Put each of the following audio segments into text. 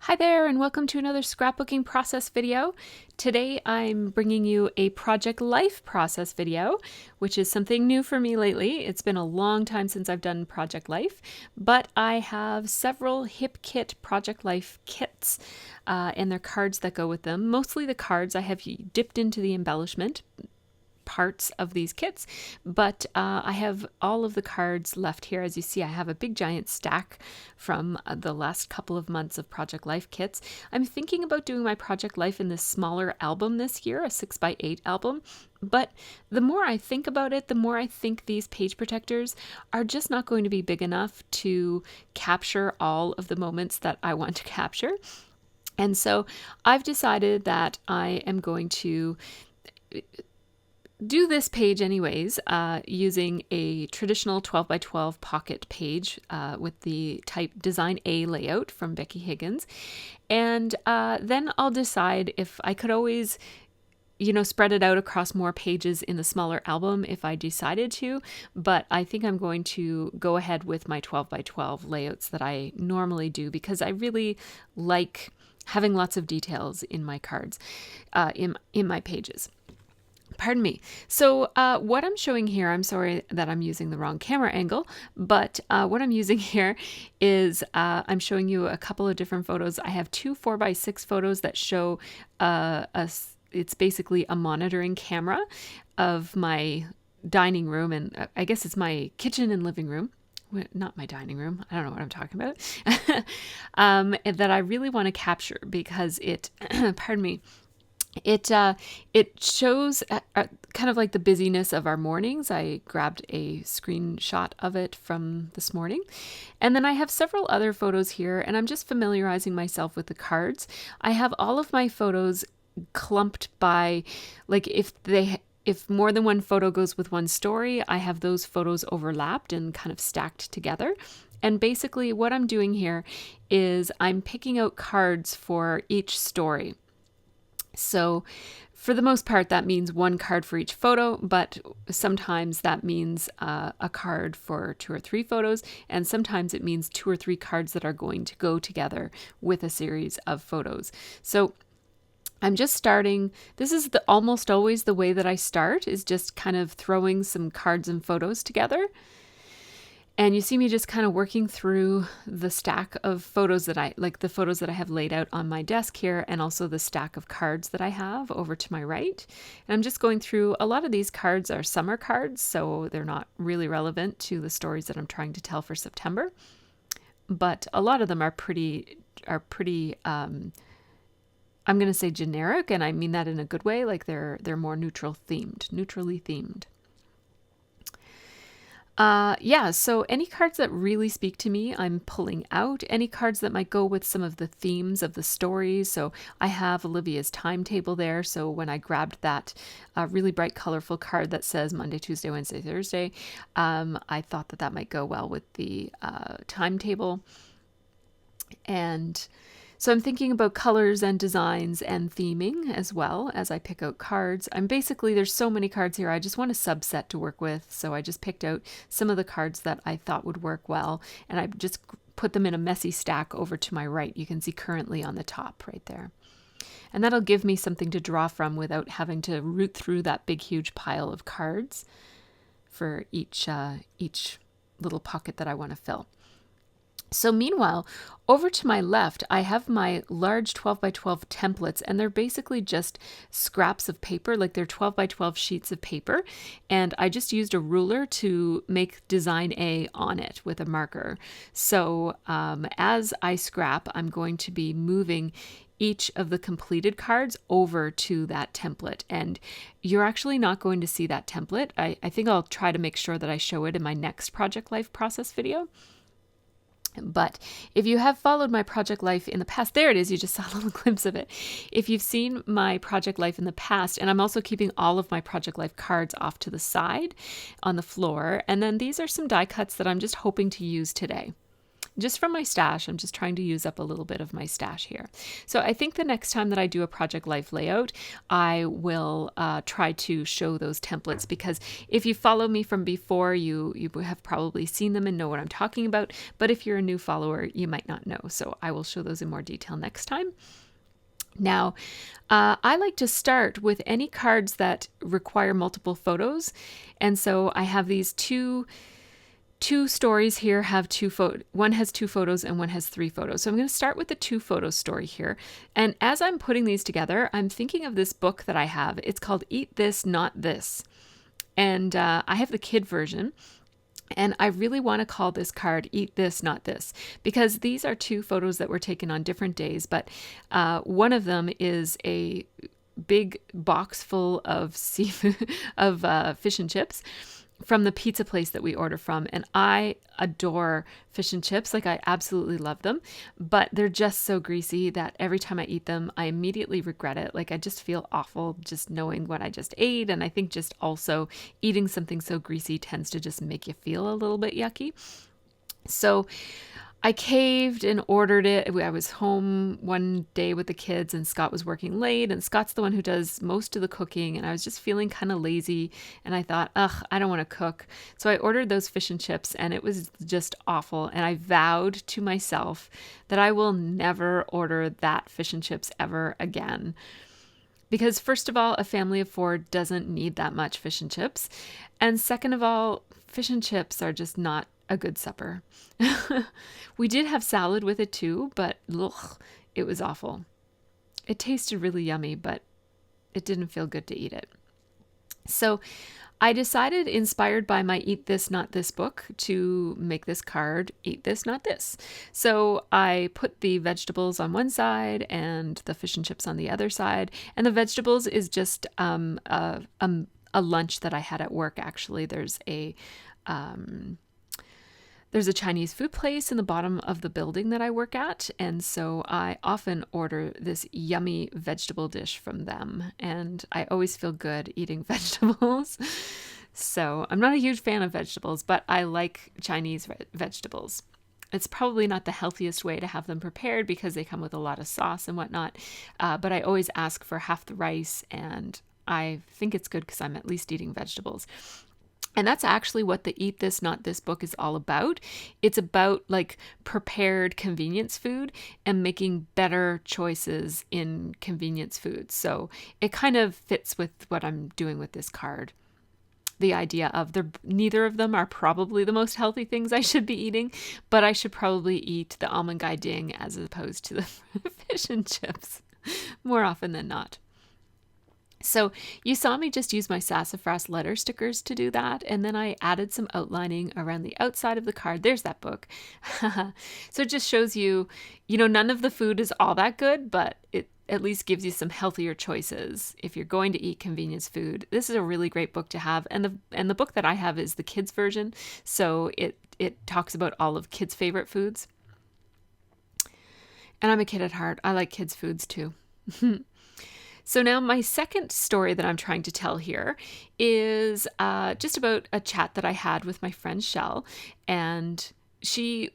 Hi there, and welcome to another scrapbooking process video. Today I'm bringing you a project life process video, which is something new for me lately. It's been a long time since I've done project life, but I have several hip kit project life kits and their cards that go with them. Mostly the cards I have dipped into the embellishment parts of these kits, but I have all of the cards left here. As you see, I have a big giant stack from the last couple of months of Project Life kits. I'm thinking about doing my Project Life in this smaller album this year, a 6x8 album. But the more I think about it, the more I think these page protectors are just not going to be big enough to capture all of the moments that I want to capture. And so I've decided that I am going to do this page anyways, using a traditional 12x12 pocket page with the type Design A layout from Becky Higgins. And then I'll decide if I could always, spread it out across more pages in the smaller album if I decided to. But I think I'm going to go ahead with my 12x12 layouts that I normally do because I really like having lots of details in my cards, in my pages. Pardon me. So what I'm showing here, I'm sorry that I'm using the wrong camera angle, but what I'm using here is I'm showing you a couple of different photos. I have two 4x6 photos that show it's basically a monitoring camera of my dining room, and I guess it's my kitchen and living room. Not my dining room. I don't know what I'm talking about. That I really want to capture because it, pardon me, it shows kind of like the busyness of our mornings. I grabbed a screenshot of it from this morning. And then I have several other photos here, and I'm just familiarizing myself with the cards. I have all of my photos clumped by, like, if more than one photo goes with one story, I have those photos overlapped and kind of stacked together. And basically what I'm doing here is I'm picking out cards for each story. So for the most part, that means one card for each photo, but sometimes that means a card for 2 or 3 photos, and sometimes it means 2 or 3 cards that are going to go together with a series of photos. So I'm just starting. This is almost always the way that I start, is just kind of throwing some cards and photos together. And you see me just kind of working through the stack of photos the photos that I have laid out on my desk here, and also the stack of cards that I have over to my right. And I'm just going through, a lot of these cards are summer cards, so they're not really relevant to the stories that I'm trying to tell for September. But a lot of them are pretty, I'm going to say generic, and I mean that in a good way, like they're more neutrally themed. So any cards that really speak to me, I'm pulling out. Any cards that might go with some of the themes of the stories. So I have Olivia's timetable there. So when I grabbed that really bright, colorful card that says Monday, Tuesday, Wednesday, Thursday, I thought that might go well with the timetable. And so I'm thinking about colors and designs and theming as well as I pick out cards. There's so many cards here, I just want a subset to work with. So I just picked out some of the cards that I thought would work well, and I just put them in a messy stack over to my right. You can see currently on the top right there. And that'll give me something to draw from without having to root through that big, huge pile of cards for each little pocket that I want to fill. So meanwhile, over to my left, I have my large 12x12 templates, and they're basically just scraps of paper, like they're 12x12 sheets of paper. And I just used a ruler to make Design A on it with a marker. So as I scrap, I'm going to be moving each of the completed cards over to that template. And you're actually not going to see that template. I think I'll try to make sure that I show it in my next Project Life process video. But if you have followed my Project Life in the past, there it is, you just saw a little glimpse of it. If you've seen my Project Life in the past, and I'm also keeping all of my Project Life cards off to the side on the floor, and then these are some die cuts that I'm just hoping to use today. just from my stash. I'm just trying to use up a little bit of my stash here. So I think the next time that I do a Project Life layout, I will try to show those templates, because if you follow me from before, you have probably seen them and know what I'm talking about. But if you're a new follower, you might not know. So I will show those in more detail next time. Now, I like to start with any cards that require multiple photos. And so I have these two stories here, have one has 2 photos and one has 3 photos. So I'm going to start with the 2 photo story here. And as I'm putting these together, I'm thinking of this book that I have. It's called Eat This, Not This. And I have the kid version. And I really want to call this card Eat This, Not This, because these are 2 photos that were taken on different days. But one of them is a big box full of seafood, of fish and chips from the pizza place that we order from. And I adore fish and chips. Like, I absolutely love them, but they're just so greasy that every time I eat them, I immediately regret it. Like, I just feel awful just knowing what I just ate. And I think just also eating something so greasy tends to just make you feel a little bit yucky. So I caved and ordered it. I was home one day with the kids and Scott was working late, and Scott's the one who does most of the cooking, and I was just feeling kind of lazy, and I thought, I don't want to cook. So I ordered those fish and chips, and it was just awful. And I vowed to myself that I will never order that fish and chips ever again. Because first of all, a family of 4 doesn't need that much fish and chips. And second of all, fish and chips are just not a good supper. We did have salad with it too, but it was awful. It tasted really yummy, but it didn't feel good to eat it. So I decided, inspired by my Eat This, Not This book, to make this card Eat This, Not This. So I put the vegetables on one side and the fish and chips on the other side. And the vegetables is just a lunch that I had at work, actually. There's a Chinese food place in the bottom of the building that I work at. And so I often order this yummy vegetable dish from them. And I always feel good eating vegetables. So I'm not a huge fan of vegetables, but I like Chinese vegetables. It's probably not the healthiest way to have them prepared because they come with a lot of sauce and whatnot. But I always ask for half the rice, and I think it's good because I'm at least eating vegetables. And that's actually what the Eat This, Not This book is all about. It's about like prepared convenience food and making better choices in convenience food. So it kind of fits with what I'm doing with this card. The idea of neither of them are probably the most healthy things I should be eating, but I should probably eat the almond gai ding as opposed to the fish and chips more often than not. So you saw me just use my sassafras letter stickers to do that. And then I added some outlining around the outside of the card. There's that book. So it just shows you, none of the food is all that good, but it at least gives you some healthier choices if you're going to eat convenience food. This is a really great book to have. And the book that I have is the kids version. So it talks about all of kids' favorite foods. And I'm a kid at heart. I like kids' foods too. So now my second story that I'm trying to tell here is just about a chat that I had with my friend Shell, and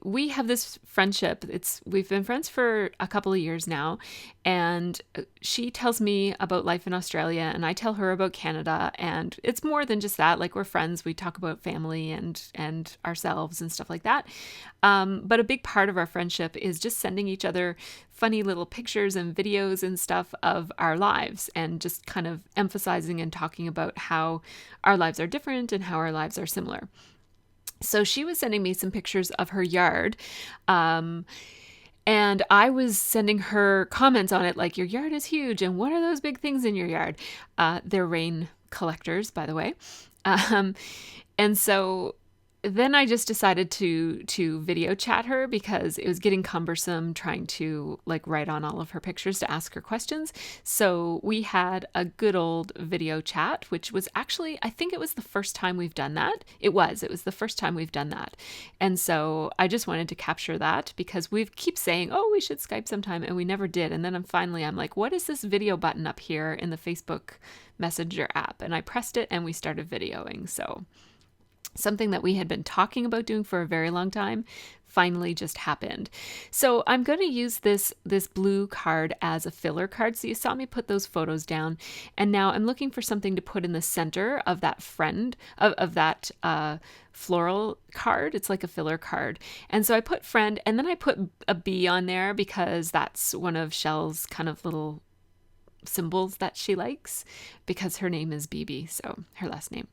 we have this friendship. We've been friends for a couple of years now, and she tells me about life in Australia and I tell her about Canada, and it's more than just that. Like, we're friends. We talk about family and ourselves and stuff like that. But a big part of our friendship is just sending each other funny little pictures and videos and stuff of our lives, and just kind of emphasizing and talking about how our lives are different and how our lives are similar. So she was sending me some pictures of her yard, and I was sending her comments on it, like, your yard is huge, and what are those big things in your yard? They're rain collectors, by the way. And so then I just decided to video chat her because it was getting cumbersome trying to write on all of her pictures to ask her questions. So we had a good old video chat, which was actually, I think it was the first time we've done that. It was the first time we've done that. And so I just wanted to capture that because we keep saying, oh, we should Skype sometime, and we never did. And then I'm like, what is this video button up here in the Facebook Messenger app? And I pressed it and we started videoing. Something that we had been talking about doing for a very long time finally just happened. So I'm going to use this blue card as a filler card. So you saw me put those photos down, and now I'm looking for something to put in the center of that of that floral card. It's like a filler card. And so I put friend, and then I put a bee on there because that's one of Shell's kind of little symbols that she likes, because her name is BB, so her last name.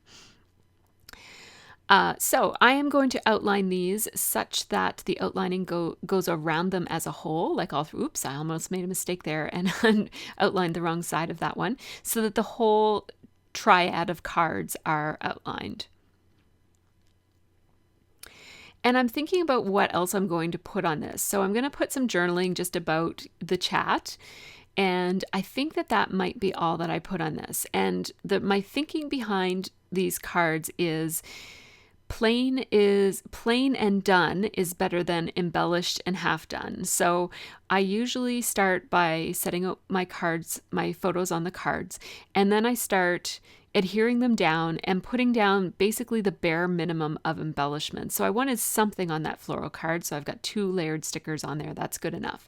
So I am going to outline these such that the outlining goes around them as a whole, like all through. Oops, I almost made a mistake there and outlined the wrong side of that one, so that the whole triad of cards are outlined. And I'm thinking about what else I'm going to put on this. So I'm going to put some journaling just about the chat. And I think that might be all that I put on this. And my thinking behind these cards is plain and done is better than embellished and half done. So I usually start by setting up my photos on the cards, and then I start adhering them down and putting down basically the bare minimum of embellishment. So I wanted something on that floral card, so I've got 2 layered stickers on there. That's good enough.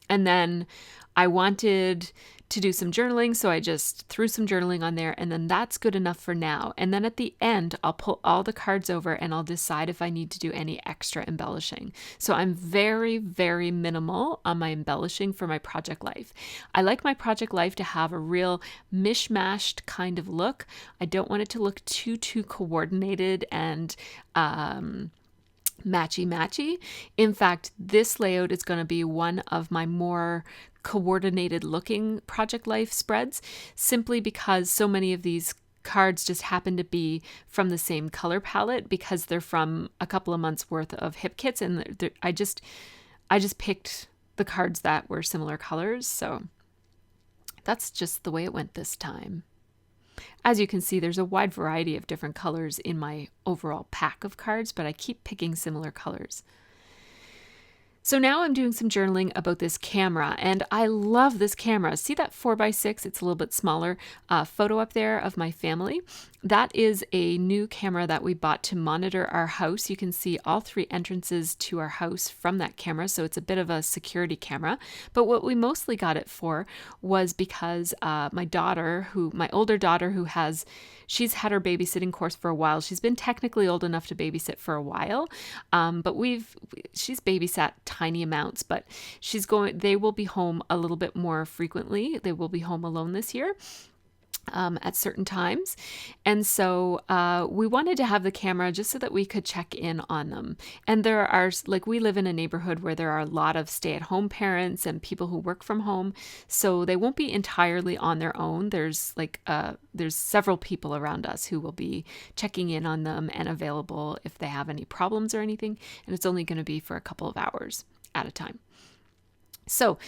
And then I wanted to do some journaling, so I just threw some journaling on there, and then that's good enough for now. And then at the end, I'll pull all the cards over and I'll decide if I need to do any extra embellishing. So I'm very, very minimal on my embellishing for my project life. I like my project life to have a real mishmashed kind of look. I don't want it to look too coordinated and matchy. In fact, this layout is going to be one of my more coordinated looking project life spreads, simply because so many of these cards just happen to be from the same color palette, because they're from a couple of months worth of hip kits, and I just picked the cards that were similar colors, so that's just the way it went this time. As you can see, there's a wide variety of different colors in my overall pack of cards, but I keep picking similar colors. So now I'm doing some journaling about this camera, and I love this camera. See that 4x6? It's a little bit smaller photo up there of my family. That is a new camera that we bought to monitor our house. You can see all 3 entrances to our house from that camera, so it's a bit of a security camera. But what we mostly got it for was because my older daughter, she's had her babysitting course for a while. She's been technically old enough to babysit for a while, but she's babysat tiny amounts, but they will be home a little bit more frequently. They will be home alone this year. At certain times. And so we wanted to have the camera just so that we could check in on them. And we live in a neighborhood where there are a lot of stay-at-home parents and people who work from home, so they won't be entirely on their own. There's several people around us who will be checking in on them and available if they have any problems or anything, and it's only going to be for a couple of hours at a time. So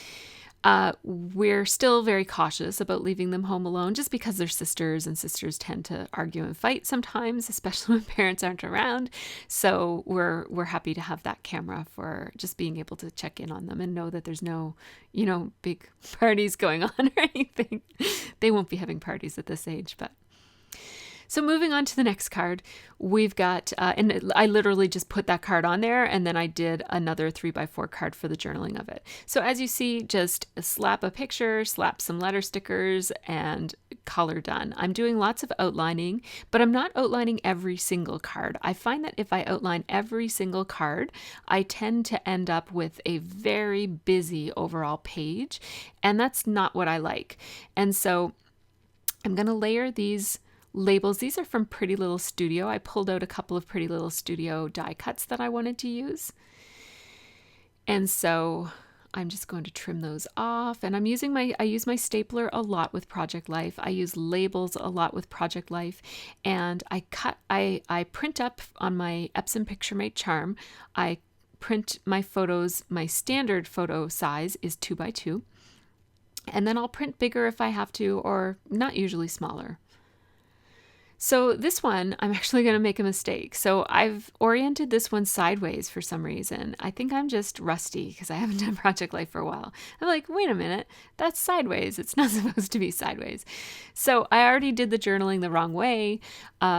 we're still very cautious about leaving them home alone, just because they're sisters, and sisters tend to argue and fight sometimes, especially when parents aren't around. So we're happy to have that camera for just being able to check in on them and know that there's no, big parties going on or anything. They won't be having parties at this age, but. So moving on to the next card, we've got, and I literally just put that card on there, and then I did another 3x4 card for the journaling of it. So as you see, just slap a picture, slap some letter stickers, and color done. I'm doing lots of outlining, but I'm not outlining every single card. I find that if I outline every single card, I tend to end up with a very busy overall page, and that's not what I like. And so I'm going to layer these labels. These are from Pretty Little Studio. I pulled out a couple of Pretty Little Studio die cuts that I wanted to use. And so I'm just going to trim those off. And I use my stapler a lot with Project Life. I use labels a lot with Project Life. And I print up on my Epson PictureMate charm. I print my photos. My standard photo size is 2x2. And then I'll print bigger if I have to, or not usually smaller. So this one, I'm actually going to make a mistake. So I've oriented this one sideways for some reason. I think I'm just rusty because I haven't done Project Life for a while. I'm like, wait a minute, that's sideways. It's not supposed to be sideways. So I already did the journaling the wrong way.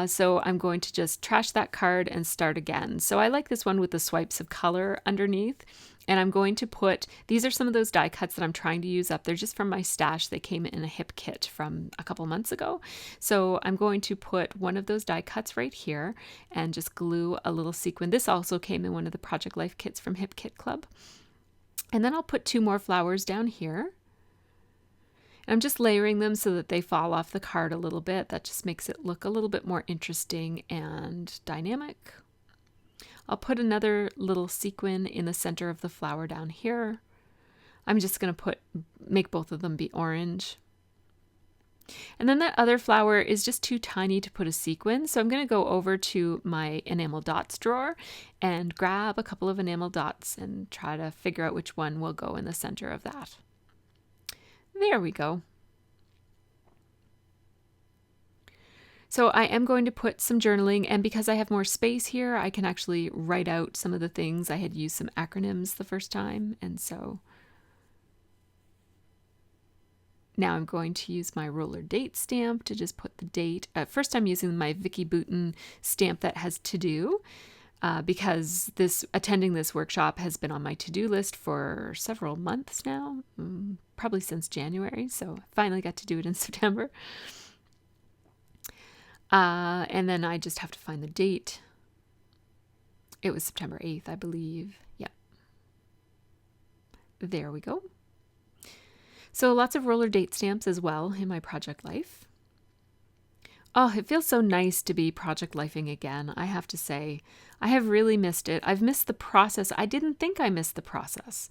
So I'm going to just trash that card and start again. So I like this one with the swipes of color underneath. And I'm going to put, these are some of those die cuts that I'm trying to use up. They're just from my stash. They came in a hip kit from a couple months ago. So I'm going to put one of those die cuts right here and just glue a little sequin. This also came in one of the Project Life kits from Hip Kit Club. And then I'll put 2 more flowers down here. And I'm just layering them so that they fall off the card a little bit. That just makes it look a little bit more interesting and dynamic. I'll put another little sequin in the center of the flower down here. I'm just going to make both of them be orange. And then that other flower is just too tiny to put a sequin. So I'm going to go over to my enamel dots drawer and grab a couple of enamel dots and try to figure out which one will go in the center of that. There we go. So I am going to put some journaling, and because I have more space here, I can actually write out some of the things. I had used some acronyms the first time, and so now I'm going to use my roller date stamp to just put the date. First I'm using my Vicky Booten stamp that has to do, because attending this workshop has been on my to-do list for several months now, probably since January, so I finally got to do it in September. And then I just have to find the date. It was September 8th, I believe. Yeah. There we go. So lots of roller date stamps as well in my Project Life. Oh, it feels so nice to be Project Lifing again. I have to say, I have really missed it. I've missed the process. I didn't think I missed the process.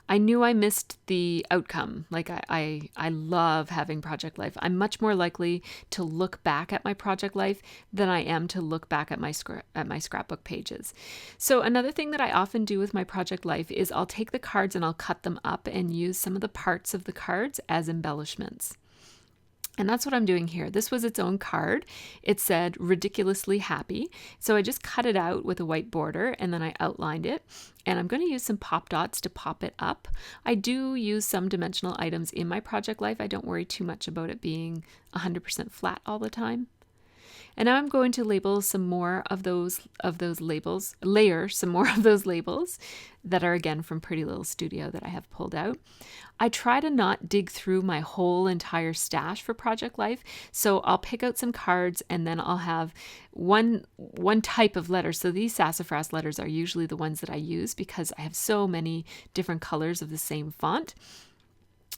I knew I missed the outcome. Like I love having Project Life. I'm much more likely to look back at my Project Life than I am to look back at my scrapbook pages. So another thing that I often do with my Project Life is I'll take the cards and I'll cut them up and use some of the parts of the cards as embellishments. And that's what I'm doing here. This was its own card. It said ridiculously happy. So I just cut it out with a white border and then I outlined it. And I'm going to use some pop dots to pop it up. I do use some dimensional items in my Project Life. I don't worry too much about it being 100% flat all the time. And now I'm going to label some more of those labels, layer some more of those labels that are again from Pretty Little Studio that I have pulled out. I try to not dig through my whole entire stash for Project Life. So I'll pick out some cards and then I'll have one type of letter. So these sassafras letters are usually the ones that I use because I have so many different colors of the same font.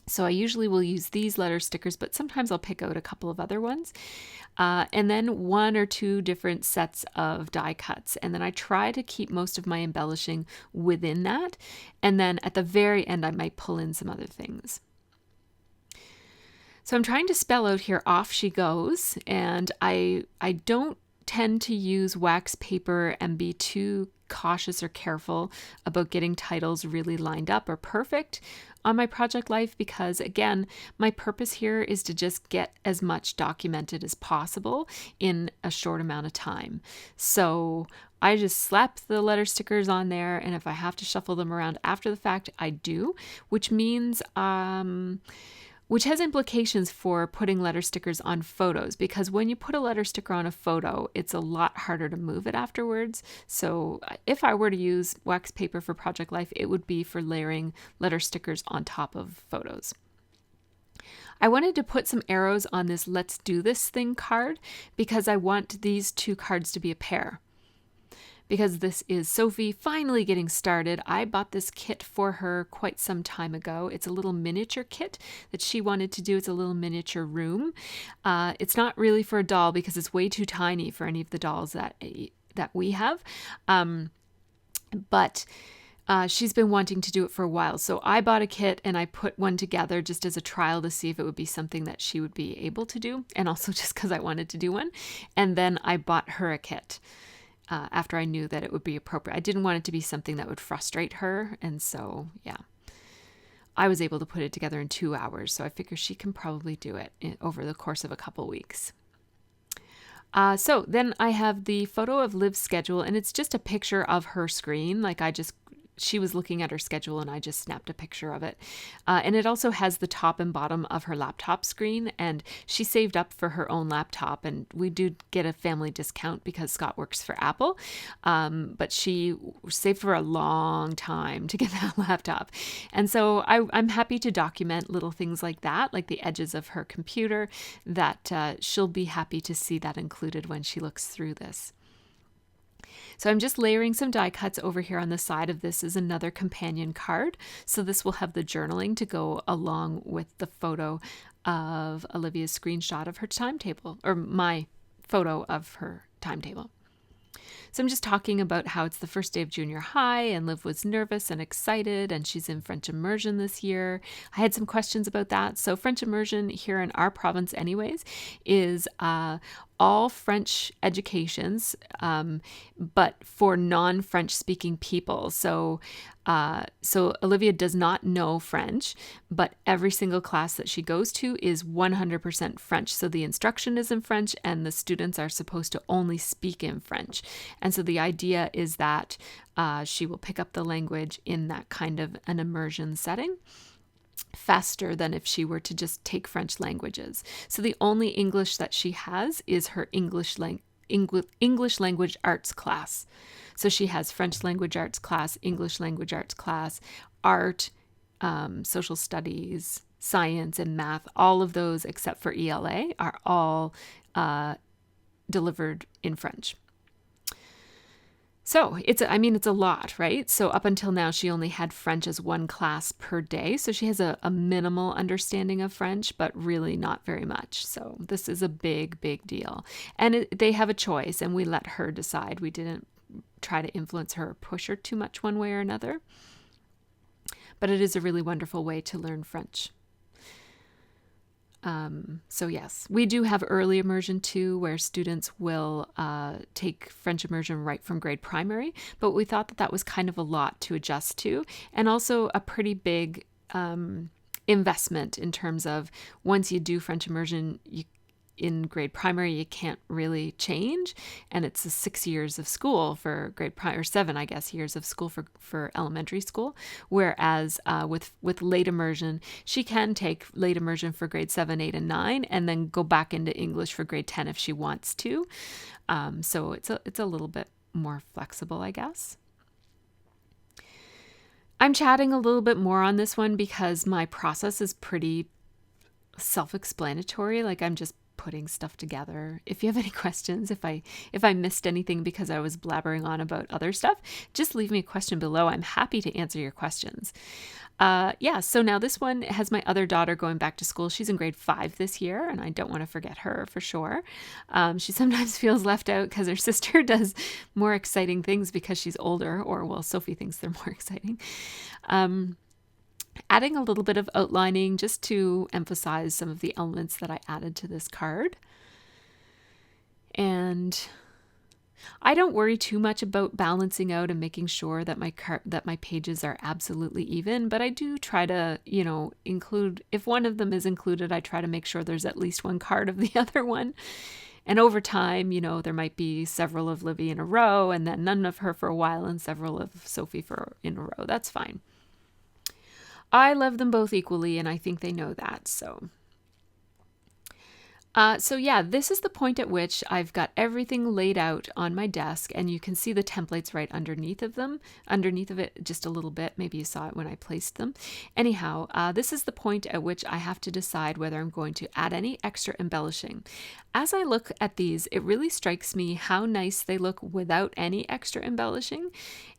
So I usually will use these letter stickers, but sometimes I'll pick out a couple of other ones. And then 1 or 2 different sets of die cuts. And then I try to keep most of my embellishing within that. And then at the very end, I might pull in some other things. So I'm trying to spell out here, off she goes. And I don't tend to use wax paper and be too cautious or careful about getting titles really lined up or perfect on my Project Life because, again, my purpose here is to just get as much documented as possible in a short amount of time. So I just slap the letter stickers on there, and if I have to shuffle them around after the fact, I do, which means which has implications for putting letter stickers on photos, because when you put a letter sticker on a photo, it's a lot harder to move it afterwards. So if I were to use wax paper for Project Life, it would be for layering letter stickers on top of photos. I wanted to put some arrows on this Let's Do This Thing card because I want these 2 cards to be a pair. Because this is Sophie finally getting started. I bought this kit for her quite some time ago. It's a little miniature kit that she wanted to do. It's a little miniature room. It's not really for a doll because it's way too tiny for any of the dolls that we have. But she's been wanting to do it for a while. So I bought a kit and I put one together just as a trial to see if it would be something that she would be able to do. And also just because I wanted to do one. And then I bought her a kit. After I knew that it would be appropriate. I didn't want it to be something that would frustrate her. And so, yeah, I was able to put it together in 2 hours. So I figure she can probably do it over the course of a couple weeks. So then I have the photo of Liv's schedule, and it's just a picture of her screen. Like she was looking at her schedule and I just snapped a picture of it. And it also has the top and bottom of her laptop screen, and she saved up for her own laptop, and we do get a family discount because Scott works for Apple. But she saved for a long time to get that laptop. And so I'm happy to document little things like that, like the edges of her computer, that she'll be happy to see that included when she looks through this. So I'm just layering some die cuts over here on the side of this is another companion card. So this will have the journaling to go along with the photo of Olivia's screenshot of her timetable, or my photo of her timetable. So I'm just talking about how it's the first day of junior high and Liv was nervous and excited, and she's in French immersion this year. I had some questions about that. So French immersion here in our province anyways is all French educations, but for non-French speaking people. So Olivia does not know French, but every single class that she goes to is 100% French. So the instruction is in French and the students are supposed to only speak in French. And so the idea is that she will pick up the language in that kind of an immersion setting faster than if she were to just take French languages. So the only English that she has is her English language arts class. So she has French language arts class, English language arts class, art, social studies, science, and math. All of those except for ELA are all delivered in French. So it's a lot, right? So up until now, she only had French as one class per day. So she has a minimal understanding of French, but really not very much. So this is a big, big deal. And they have a choice, and we let her decide. We didn't try to influence her or push her too much one way or another. But it is a really wonderful way to learn French. So yes, we do have early immersion too, where students will take French immersion right from grade primary, but we thought that was kind of a lot to adjust to, and also a pretty big investment in terms of once you do French immersion, in grade primary, you can't really change. And it's 6 years of school for grade primary, or 7, I guess, years of school for elementary school. Whereas with late immersion, she can take late immersion for grade 7, 8, and 9, and then go back into English for grade 10 if she wants to. So it's a little bit more flexible, I guess. I'm chatting a little bit more on this one because my process is pretty self-explanatory. Like I'm just putting stuff together. If you have any questions, if I missed anything because I was blabbering on about other stuff, just leave me a question below. I'm happy to answer your questions. So now this one has my other daughter going back to school. She's in grade 5 this year, and I don't want to forget her for sure. She sometimes feels left out because her sister does more exciting things because she's older, or well, Sophie thinks they're more exciting. Adding a little bit of outlining just to emphasize some of the elements that I added to this card. And I don't worry too much about balancing out and making sure that my pages are absolutely even, but I do try to, include, if one of them is included, I try to make sure there's at least one card of the other one. And over time, there might be several of Livy in a row, and then none of her for a while, and several of Sophie in a row. That's fine. I love them both equally, and I think they know that. So this is the point at which I've got everything laid out on my desk, and you can see the templates right underneath of it just a little bit. Maybe you saw it when I placed them. Anyhow, this is the point at which I have to decide whether I'm going to add any extra embellishing. As I look at these, it really strikes me how nice they look without any extra embellishing.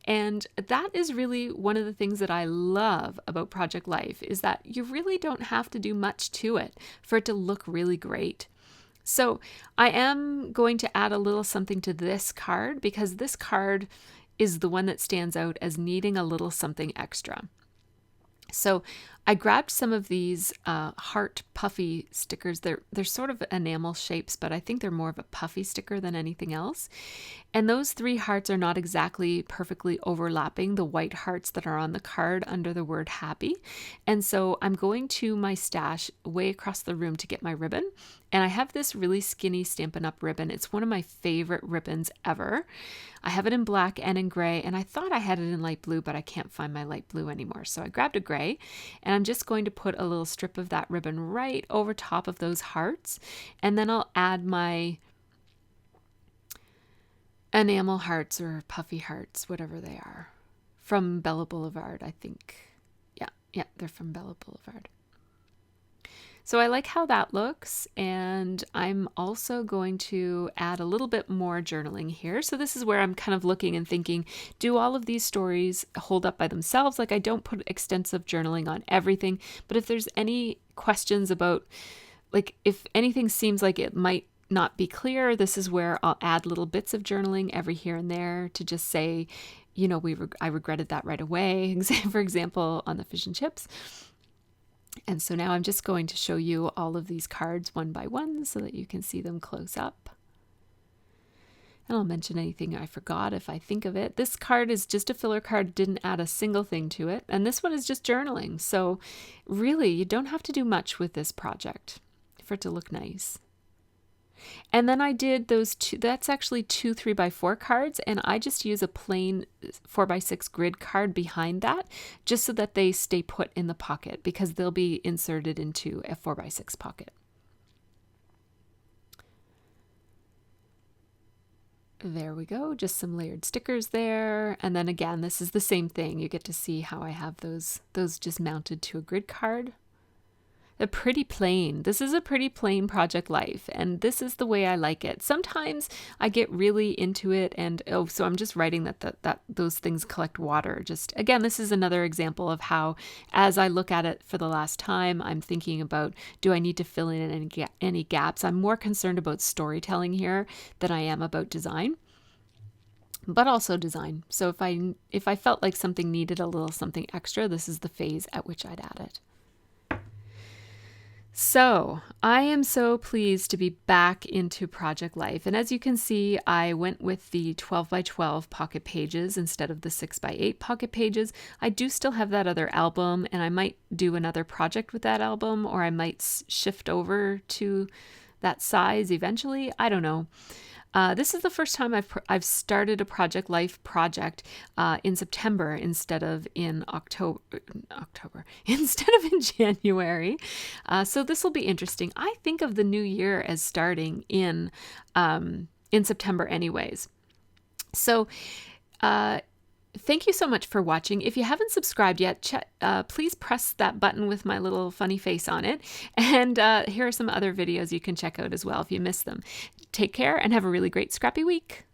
And that is really one of the things that I love about Project Life, is that you really don't have to do much to it for it to look really great. So I am going to add a little something to this card, because this card is the one that stands out as needing a little something extra. So I grabbed some of these heart puffy stickers. They're sort of enamel shapes, but I think they're more of a puffy sticker than anything else. And those 3 hearts are not exactly perfectly overlapping the white hearts that are on the card under the word happy. And so I'm going to my stash way across the room to get my ribbon. And I have this really skinny Stampin' Up! Ribbon. It's one of my favorite ribbons ever. I have it in black and in gray, and I thought I had it in light blue, but I can't find my light blue anymore. So I grabbed a gray, and I'm just going to put a little strip of that ribbon right over top of those hearts. And then I'll add my enamel hearts or puffy hearts, whatever they are, from Bella Boulevard, I think. Yeah, they're from Bella Boulevard. So I like how that looks, and I'm also going to add a little bit more journaling here. So this is where I'm kind of looking and thinking, do all of these stories hold up by themselves? Like, I don't put extensive journaling on everything, but if there's any questions about, like, if anything seems like it might not be clear, this is where I'll add little bits of journaling every here and there to just say, you know, I regretted that right away, for example, on the fish and chips. And so now I'm just going to show you all of these cards one by one so that you can see them close up. And I'll mention anything I forgot if I think of it. This card is just a filler card, didn't add a single thing to it. And this one is just journaling. So really, you don't have to do much with this project for it to look nice. And then I did those 2, that's actually 2 3x4 cards, and I just use a plain 4x6 grid card behind that just so that they stay put in the pocket because they'll be inserted into a 4x6 pocket. There we go, just some layered stickers there. And then again, this is the same thing. You get to see how I have those just mounted to a grid card. A pretty plain. This is a pretty plain project life, and this is the way I like it. Sometimes I get really into it, and so I'm just writing that those things collect water. Just again, this is another example of how, as I look at it for the last time, I'm thinking about, do I need to fill in any gaps? I'm more concerned about storytelling here than I am about design, but also design. So if I felt like something needed a little something extra, this is the phase at which I'd add it. So I am so pleased to be back into project life. And as you can see, I went with the 12x12 pocket pages instead of the 6x8 pocket pages. I do still have that other album, and I might do another project with that album, or I might shift over to that size eventually. I don't know. This is the first time I've started a project life project in September instead of in October instead of in January. So this will be interesting. I think of the new year as starting in September anyways. So thank you so much for watching. If you haven't subscribed yet, please press that button with my little funny face on it. And here are some other videos you can check out as well if you missed them. Take care and have a really great scrappy week.